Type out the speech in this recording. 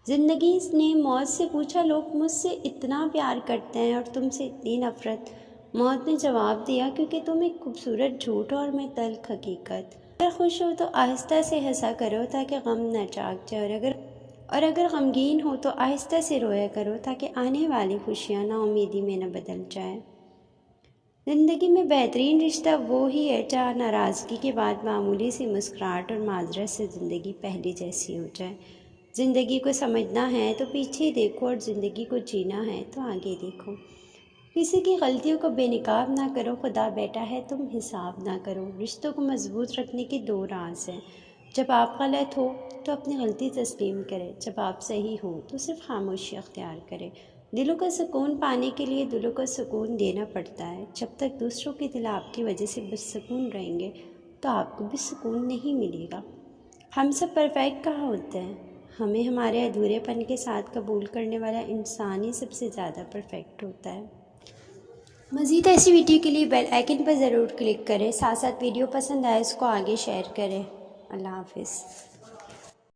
زندگی نے موت سے پوچھا، لوگ مجھ سے اتنا پیار کرتے ہیں اور تم سے اتنی نفرت؟ موت نے جواب دیا، کیونکہ تم ایک خوبصورت جھوٹ اور میں تلخ حقیقت۔ اگر خوش ہو تو آہستہ سے ہنسا کرو تاکہ غم نہ جاگ جائے، اور اگر غمگین ہو تو آہستہ سے رویا کرو تاکہ آنے والی خوشیاں نا امیدی میں نہ بدل جائے۔ زندگی میں بہترین رشتہ وہی ہے جہاں ناراضگی کے بعد معمولی سی مسکراہٹ اور معذرت سے زندگی پہلے جیسی ہو جائے۔ زندگی کو سمجھنا ہے تو پیچھے دیکھو، اور زندگی کو جینا ہے تو آگے دیکھو۔ کسی کی غلطیوں کو بے نقاب نہ کرو، خدا بیٹا ہے تم حساب نہ کرو۔ رشتوں کو مضبوط رکھنے کے دو راز ہیں، جب آپ غلط ہو تو اپنی غلطی تسلیم کرے، جب آپ صحیح ہو تو صرف خاموشی اختیار کرے۔ دلوں کا سکون پانے کے لیے دلوں کو سکون دینا پڑتا ہے۔ جب تک دوسروں کے دل آپ کی وجہ سے بسکون رہیں گے تو آپ کو بھی سکون نہیں ملے گا۔ ہم سب پرفیکٹ کہاں ہوتے ہیں، ہمیں ہمارے ادھورے پن کے ساتھ قبول کرنے والا انسان ہی سب سے زیادہ پرفیکٹ ہوتا ہے۔ مزید ایسی ویڈیو کے لیے بیل آئیکن پر ضرور کلک کریں، ساتھ ساتھ ویڈیو پسند آئے اس کو آگے شیئر کریں۔ اللہ حافظ۔